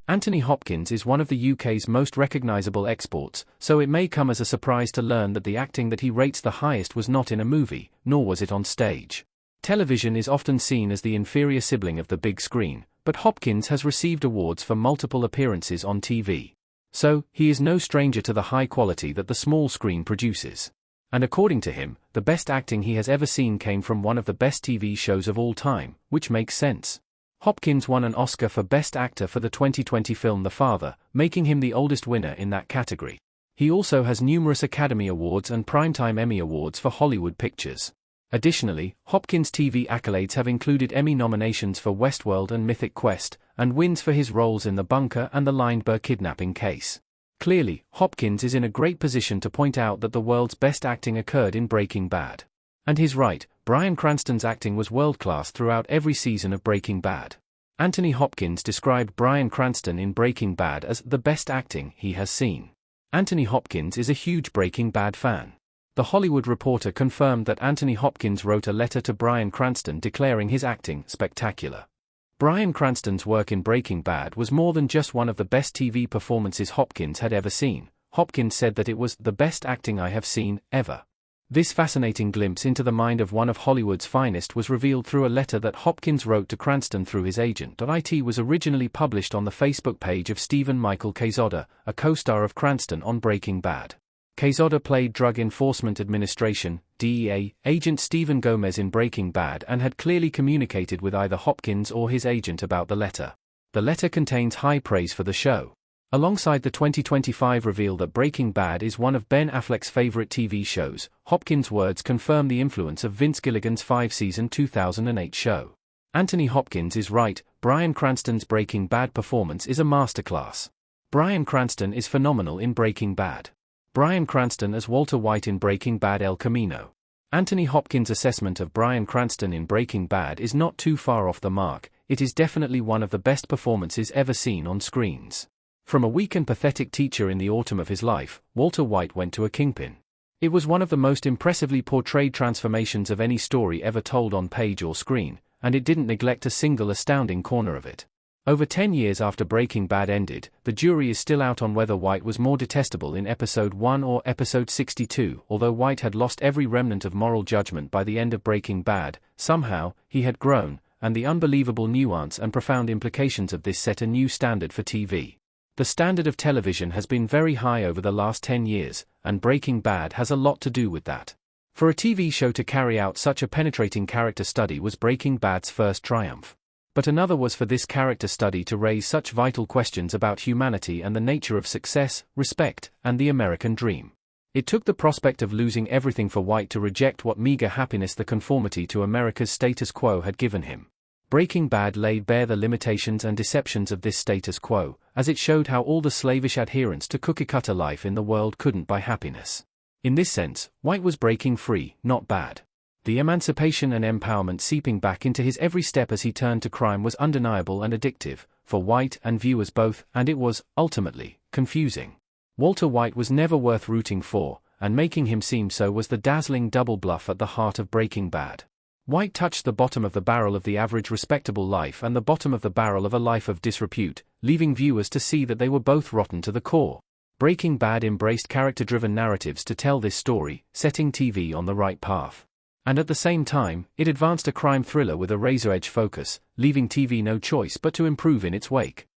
Anthony Hopkins is one of the UK's most recognisable exports, so it may come as a surprise to learn that the acting that he rates the highest was not in a movie, nor was it on stage. Television is often seen as the inferior sibling of the big screen, but Hopkins has received awards for multiple appearances on TV. So, he is no stranger to the high quality that the small screen produces. And according to him, the best acting he has ever seen came from one of the best TV shows of all time, which makes sense. Hopkins won an Oscar for Best Actor for the 2020 film The Father, making him the oldest winner in that category. He also has numerous Academy Awards and Primetime Emmy Awards for Hollywood pictures. Additionally, Hopkins' TV accolades have included Emmy nominations for Westworld and Mythic Quest, and wins for his roles in The Bunker and the Lindbergh kidnapping case. Clearly, Hopkins is in a great position to point out that the world's best acting occurred in Breaking Bad. And he's right, Bryan Cranston's acting was world-class throughout every season of Breaking Bad. Anthony Hopkins described Bryan Cranston in Breaking Bad as the best acting he has seen. Anthony Hopkins is a huge Breaking Bad fan. The Hollywood Reporter confirmed that Anthony Hopkins wrote a letter to Bryan Cranston declaring his acting spectacular. Bryan Cranston's work in Breaking Bad was more than just one of the best TV performances Hopkins had ever seen. Hopkins said that it was the best acting I have seen, ever. This fascinating glimpse into the mind of one of Hollywood's finest was revealed through a letter that Hopkins wrote to Cranston through his agent. It was originally published on the Facebook page of Stephen Michael Quezada, a co-star of Cranston on Breaking Bad. Quezada played Drug Enforcement Administration, DEA, agent Stephen Gomez in Breaking Bad and had clearly communicated with either Hopkins or his agent about the letter. The letter contains high praise for the show. Alongside the 2025 reveal that Breaking Bad is one of Ben Affleck's favorite TV shows, Hopkins' words confirm the influence of Vince Gilligan's 5-season 2008 show. Anthony Hopkins is right, Bryan Cranston's Breaking Bad performance is a masterclass. Bryan Cranston is phenomenal in Breaking Bad. Bryan Cranston as Walter White in Breaking Bad El Camino. Anthony Hopkins' assessment of Bryan Cranston in Breaking Bad is not too far off the mark. It is definitely one of the best performances ever seen on screens. From a weak and pathetic teacher in the autumn of his life, Walter White went to a kingpin. It was one of the most impressively portrayed transformations of any story ever told on page or screen, and it didn't neglect a single astounding corner of it. Over 10 years after Breaking Bad ended, the jury is still out on whether White was more detestable in Episode 1 or Episode 62. Although White had lost every remnant of moral judgment by the end of Breaking Bad, somehow, he had grown, and the unbelievable nuance and profound implications of this set a new standard for TV. The standard of television has been very high over the last 10 years, and Breaking Bad has a lot to do with that. For a TV show to carry out such a penetrating character study was Breaking Bad's first triumph. But another was for this character study to raise such vital questions about humanity and the nature of success, respect, and the American dream. It took the prospect of losing everything for White to reject what meager happiness the conformity to America's status quo had given him. Breaking Bad laid bare the limitations and deceptions of this status quo, as it showed how all the slavish adherence to cookie-cutter life in the world couldn't buy happiness. In this sense, White was breaking free, not bad. The emancipation and empowerment seeping back into his every step as he turned to crime was undeniable and addictive, for White and viewers both, and it was, ultimately, confusing. Walter White was never worth rooting for, and making him seem so was the dazzling double bluff at the heart of Breaking Bad. White touched the bottom of the barrel of the average respectable life and the bottom of the barrel of a life of disrepute, leaving viewers to see that they were both rotten to the core. Breaking Bad embraced character-driven narratives to tell this story, setting TV on the right path. And at the same time, it advanced a crime thriller with a razor-edge focus, leaving TV no choice but to improve in its wake.